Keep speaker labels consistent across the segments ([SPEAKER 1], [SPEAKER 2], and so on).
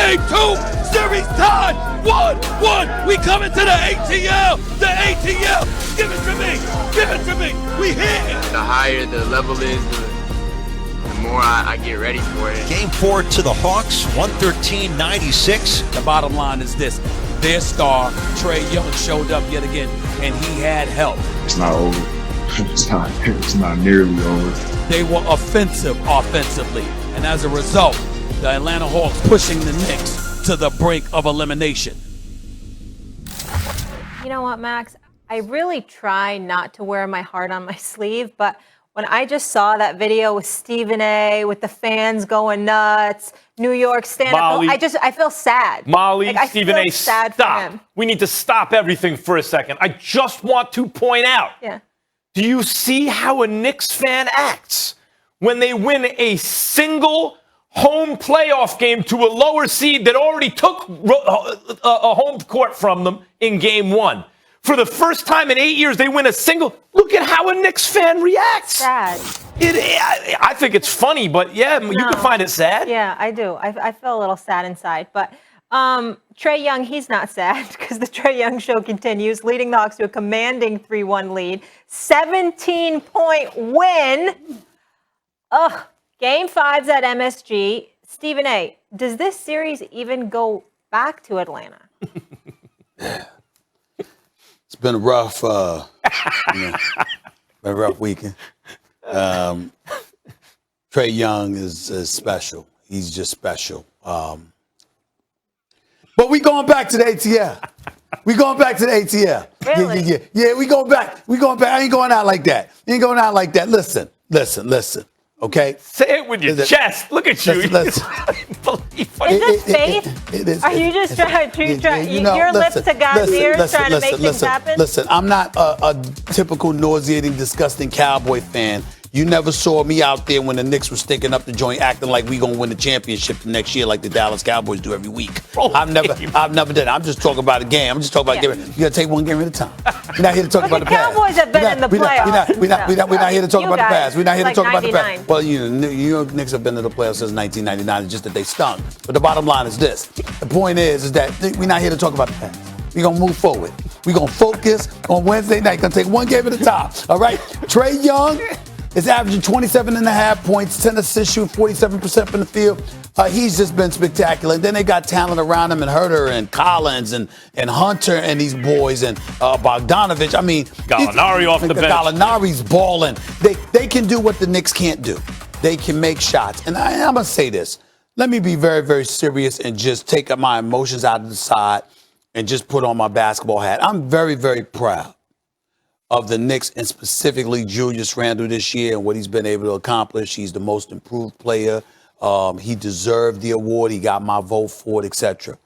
[SPEAKER 1] Game 2, series tied, 1-1. We coming to the ATL, the ATL. Give it to me, give it to me. We here.
[SPEAKER 2] The higher the level is, the more I get ready for it.
[SPEAKER 3] Game 4 to the Hawks, 113-96.
[SPEAKER 1] The bottom line is this. Their star, Trae Young, showed up yet again, and he had help.
[SPEAKER 4] It's not over. It's not nearly over.
[SPEAKER 1] They were offensive offensively, and as a result, the Atlanta Hawks pushing the Knicks to the brink of elimination.
[SPEAKER 5] You know what, Max? I really try not to wear my heart on my sleeve, but when I just saw that video with Stephen A, with the fans going nuts, New York stand-up, I feel sad.
[SPEAKER 6] Molly, Stephen A,
[SPEAKER 5] sad
[SPEAKER 6] stop.
[SPEAKER 5] for him.
[SPEAKER 6] We need to stop everything for a second. I just want to point out.
[SPEAKER 5] Yeah.
[SPEAKER 6] Do you see how a Knicks fan acts when they win a single home playoff game to a lower seed that already took a home court from them in game 1? For the first time in 8 years, they win a single. Look at how a Knicks fan reacts.
[SPEAKER 5] Sad.
[SPEAKER 6] I think it's funny, but yeah, you can find it sad.
[SPEAKER 5] Yeah, I do. I feel a little sad inside. But Trae Young, he's not sad because the Trae Young show continues, leading the Hawks to a commanding 3-1 lead. 17-point win. Game 5's at MSG. Stephen A, does this series even go back to Atlanta?
[SPEAKER 7] It's been a rough, been a rough weekend. Trae Young is special. He's just special. But we going back to the ATL. We going back to the ATL.
[SPEAKER 5] Really?
[SPEAKER 7] Yeah, we going back. We going back. I ain't going out like that. Listen. Okay?
[SPEAKER 6] Say it with your chest. Look at you.
[SPEAKER 7] Listen.
[SPEAKER 5] Is this faith?
[SPEAKER 7] It is.
[SPEAKER 5] Are you just trying to your lips to God's ears trying to make things happen?
[SPEAKER 7] Listen, I'm not a typical nauseating, disgusting Cowboy fan. You never saw me out there when the Knicks were stinking up the joint, acting like we gonna win the championship the next year, like the Dallas Cowboys do every week. I've never done it. I'm just talking about a game. I'm just talking about game. You gotta take one game at a time. We're not here to talk about the past.
[SPEAKER 5] Cowboys have been in the playoffs.
[SPEAKER 7] We're not here to talk about the past. We're not here to talk about the
[SPEAKER 5] 99.
[SPEAKER 7] past. Well, you know, Knicks have been in the playoffs since 1999. It's just that they stunk. But the bottom line is this: the point is that we're not here to talk about the past. We're going to move forward. We're going to focus on Wednesday night. Going to take one game at a time. All right? Trae Young is averaging 27.5 points, 10 assists, shooting 47% from the field. He's just been spectacular. And then they got talent around him, and Herter and Collins and Hunter and these boys and Bogdanovich. I mean,
[SPEAKER 6] Gallinari off the bench.
[SPEAKER 7] Gallinari's balling. They can do what the Knicks can't do. They can make shots. And I'm going to say this. Let me be very, very serious and just take my emotions out of the side and just put on my basketball hat. I'm very, very proud of the Knicks and specifically Julius Randle this year and what he's been able to accomplish. He's the most improved player. He deserved the award. He got my vote for it, etc.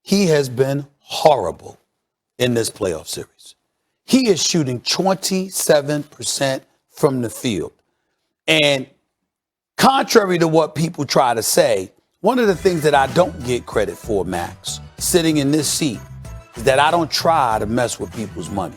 [SPEAKER 7] He has been horrible in this playoff series. He is shooting 27% from the field. And contrary to what people try to say, one of the things that I don't get credit for, Max, sitting in this seat, is that I don't try to mess with people's money.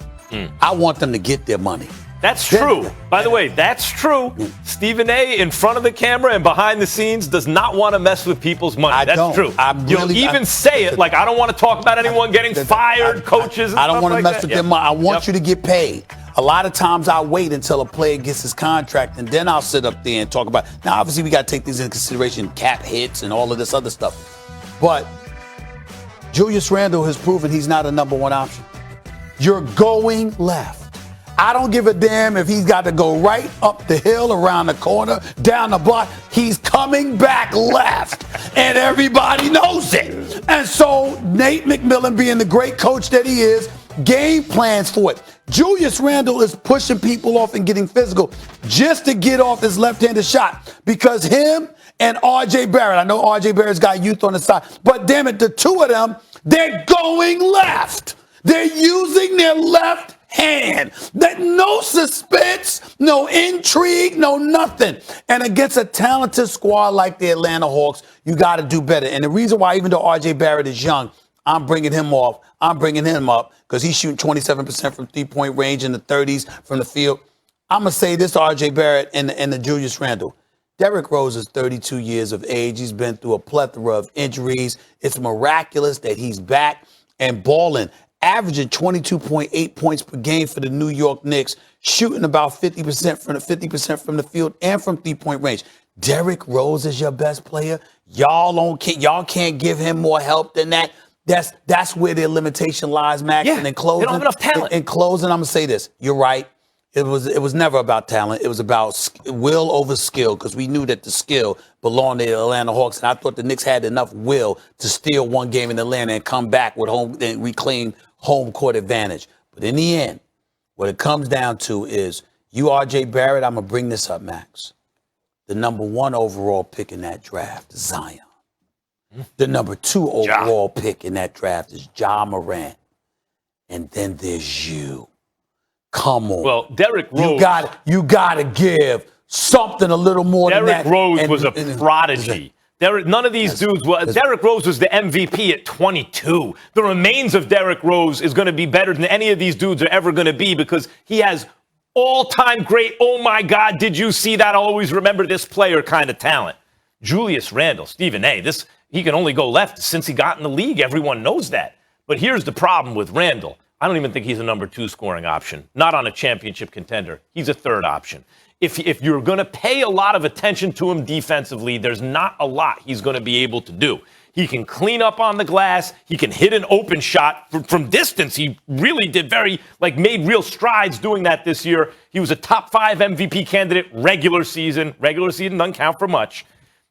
[SPEAKER 7] I want them to get their money.
[SPEAKER 6] That's true. By the way, that's true. Stephen A, in front of the camera and behind the scenes, does not want to mess with people's money. That's true. You'll even say it like, I don't want to talk about anyone getting fired, coaches and
[SPEAKER 7] I don't
[SPEAKER 6] stuff
[SPEAKER 7] want to
[SPEAKER 6] like
[SPEAKER 7] mess
[SPEAKER 6] that.
[SPEAKER 7] with their money. I want you to get paid. A lot of times I wait until a player gets his contract and then I'll sit up there and talk about. Now, obviously, we got to take these into consideration, cap hits and all of this other stuff. But Julius Randle has proven he's not a number one option. You're going left. I don't give a damn if he's got to go right up the hill, around the corner, down the block. He's coming back left, and everybody knows it. And so Nate McMillan, being the great coach that he is, game plans for it. Julius Randle is pushing people off and getting physical just to get off his left-handed shot because him and R.J. Barrett, I know R.J. Barrett's got youth on the side, but damn it, the two of them, they're going left. They're using their left hand. That no suspense, no intrigue, no nothing. And against a talented squad like the Atlanta Hawks, you got to do better. And the reason why, even though R.J. Barrett is young, I'm bringing him off. I'm bringing him up because he's shooting 27% from three-point range in the 30s from the field. I'm going to say this to R.J. Barrett and the Julius Randle. Derrick Rose is 32 years of age. He's been through a plethora of injuries. It's miraculous that he's back and balling, averaging 22.8 points per game for the New York Knicks, shooting about 50% from the field and from three-point range. Derrick Rose is your best player. Y'all can't give him more help than that. That's where their limitation lies, Max.
[SPEAKER 6] Yeah,
[SPEAKER 7] and in closing,
[SPEAKER 6] they don't have enough talent.
[SPEAKER 7] In closing, I'm gonna say this. You're right. It was never about talent. It was about will over skill, because we knew that the skill belonged to the Atlanta Hawks, and I thought the Knicks had enough will to steal one game in Atlanta and come back with home and reclaim home court advantage. But in the end, what it comes down to is you, R.J. Barrett. I'm gonna bring this up, Max. The number 1 overall pick in that draft is Zion. The number 2 overall pick in that draft is Ja Morant, and then there's you. Come on.
[SPEAKER 6] Well, Derrick Rose.
[SPEAKER 7] You gotta give something a little more than that.
[SPEAKER 6] Derrick Rose was a prodigy. None of these dudes were. Derrick Rose was the MVP at 22. The remains of Derrick Rose is going to be better than any of these dudes are ever going to be, because he has all-time great, oh my God, did you see that? I'll always remember this player kind of talent. Julius Randle, Stephen A. He can only go left since he got in the league. Everyone knows that. But here's the problem with Randle. I don't even think he's a number 2 scoring option. Not on a championship contender. He's a third option. If you're going to pay a lot of attention to him defensively, there's not a lot he's going to be able to do. He can clean up on the glass. He can hit an open shot from distance. He really made real strides doing that this year. He was a top 5 MVP candidate regular season. Regular season doesn't count for much.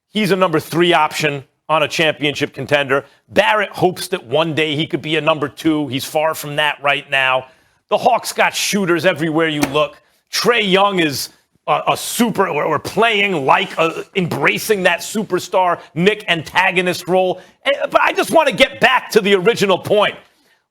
[SPEAKER 6] He's a number 3 option on a championship contender. Barrett hopes that one day he could be a number 2. He's far from that right now. The Hawks got shooters everywhere you look. Trae Young is a super, or playing like embracing that superstar Nick antagonist role. But I just want to get back to the original point.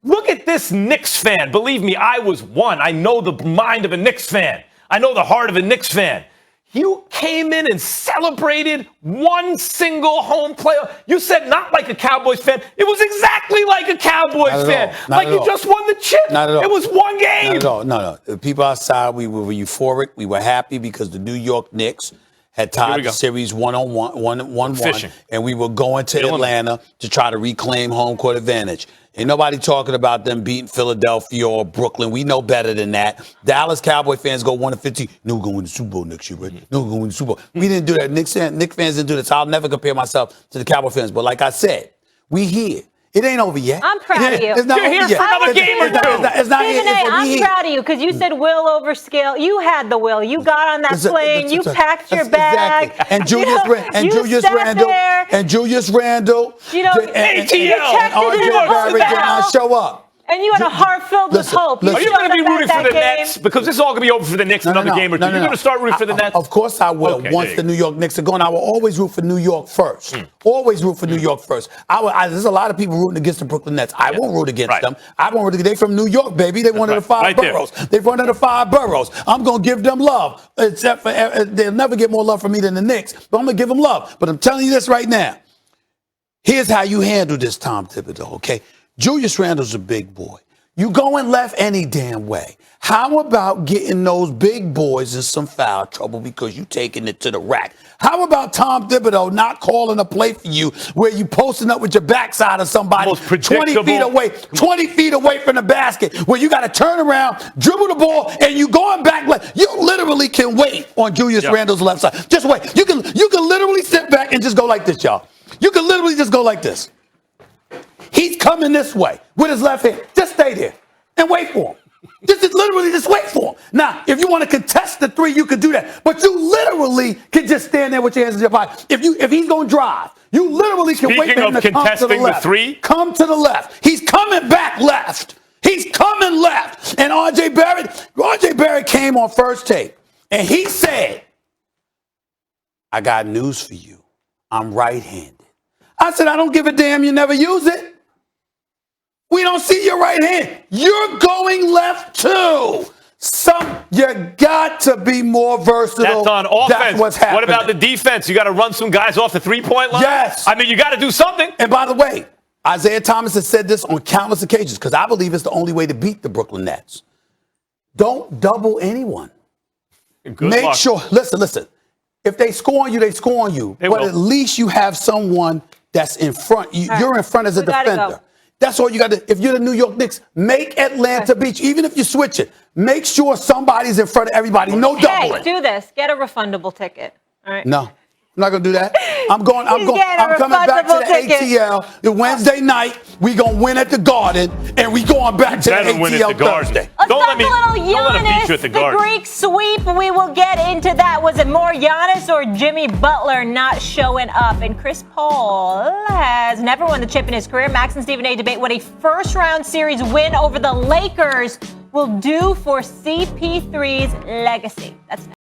[SPEAKER 6] Look at this Knicks fan. Believe me, I was one. I know the mind of a Knicks fan. I know the heart of a Knicks fan. You came in and celebrated one single home playoff. You said not like a Cowboys fan. It was exactly like a Cowboys fan. Like you just won the chip.
[SPEAKER 7] Not at all.
[SPEAKER 6] It was one game.
[SPEAKER 7] Not at all. No. The people outside, we were euphoric. We were happy because the New York Knicks had tied the series 1-1, and we were going to Atlanta to try to reclaim home court advantage. Ain't nobody talking about them beating Philadelphia or Brooklyn. We know better than that. Dallas Cowboy fans go 1-15. No, we're going to win the Super Bowl next year, right? No, we're going to win the Super Bowl. We didn't do that. Knicks fans didn't do this. I'll never compare myself to the Cowboy fans. But like I said, we here. It ain't over yet.
[SPEAKER 5] I'm proud of you.
[SPEAKER 7] It's not
[SPEAKER 6] You're
[SPEAKER 7] over
[SPEAKER 6] here
[SPEAKER 7] yet.
[SPEAKER 6] for another game or two.
[SPEAKER 7] It's not
[SPEAKER 5] Stephen A., I'm proud of you, because you said will over scale. You had the will. You got on that plane. You packed your bag.
[SPEAKER 7] Exactly. And Julius Randle.
[SPEAKER 5] You know,
[SPEAKER 6] ATL.
[SPEAKER 7] And R.J. Barrett did not show up.
[SPEAKER 5] And you had a heart filled with hope.
[SPEAKER 6] Are you going to be rooting for the Nets? Because this is all going to be over for the Knicks another game or two. You're going to start rooting for the Nets?
[SPEAKER 7] Of course I will. Once the New York Knicks are gone, I will always root for New York first. Always root for New York first. There's a lot of people rooting against the Brooklyn Nets. I won't root against them. I won't root against them. They're from New York, baby. They're one of the 5 boroughs. They're one of the 5 boroughs. I'm going to give them love. Except for they'll never get more love from me than the Knicks. But I'm going to give them love. But I'm telling you this right now. Here's how you handle this, Tom Thibodeau, okay? Julius Randle's a big boy. You going left any damn way. How about getting those big boys in some foul trouble because you taking it to the rack? How about Tom Thibodeau not calling a play for you where you posting up with your backside of somebody 20 feet away from the basket, where you got to turn around, dribble the ball, and you going back left. You literally can wait on Julius Randle's left side. Just wait. You can literally sit back and just go like this, y'all. You can literally just go like this. He's coming this way with his left hand. Just stay there and wait for him. Just wait for him. Now, if you want to contest the 3, you can do that. But you literally can just stand there with your hands in your pocket. If he's going to drive, you literally can wait for him to come to the left. Come to the left. He's coming back left. He's coming left. And R.J. Barrett came on First Take, and he said, I got news for you. I'm right-handed. I said, I don't give a damn. You never use it. We don't see your right hand. You're going left too. You got to be more versatile.
[SPEAKER 6] That's on offense.
[SPEAKER 7] That's what's happening.
[SPEAKER 6] What about the defense? You got to run some guys off the 3-point line?
[SPEAKER 7] Yes.
[SPEAKER 6] I mean, you got to do something.
[SPEAKER 7] And by the way, Isaiah Thomas has said this on countless occasions, because I believe it's the only way to beat the Brooklyn Nets. Don't double anyone.
[SPEAKER 6] Make
[SPEAKER 7] sure, listen. If they score on you, they score on you.
[SPEAKER 6] They
[SPEAKER 7] but
[SPEAKER 6] will.
[SPEAKER 7] at least you have someone that's in front. You're in front as a
[SPEAKER 5] We gotta
[SPEAKER 7] defender.
[SPEAKER 5] go.
[SPEAKER 7] That's all you got to. If you're the New York Knicks, make Atlanta beat you. Even if you switch it, make sure somebody's in front of everybody. No doubling.
[SPEAKER 5] Hey, do this. Get a refundable ticket. All right.
[SPEAKER 7] No. I'm not gonna do that. I'm coming back to the
[SPEAKER 5] ticket.
[SPEAKER 7] ATL. The Wednesday night, we gonna win at the Garden, and we going back to the
[SPEAKER 6] That'll win at
[SPEAKER 7] ATL
[SPEAKER 6] the Garden.
[SPEAKER 7] Thursday.
[SPEAKER 5] Let's
[SPEAKER 6] Don't
[SPEAKER 5] talk
[SPEAKER 6] let
[SPEAKER 5] a little
[SPEAKER 6] them beat
[SPEAKER 5] Giannis,
[SPEAKER 6] you at the
[SPEAKER 5] the
[SPEAKER 6] Garden.
[SPEAKER 5] Greek sweep. We will get into that. Was it more Giannis or Jimmy Butler not showing up? And Chris Paul has never won the chip in his career. Max and Stephen A. debate what a first-round series win over the Lakers will do for CP3's legacy. That's next.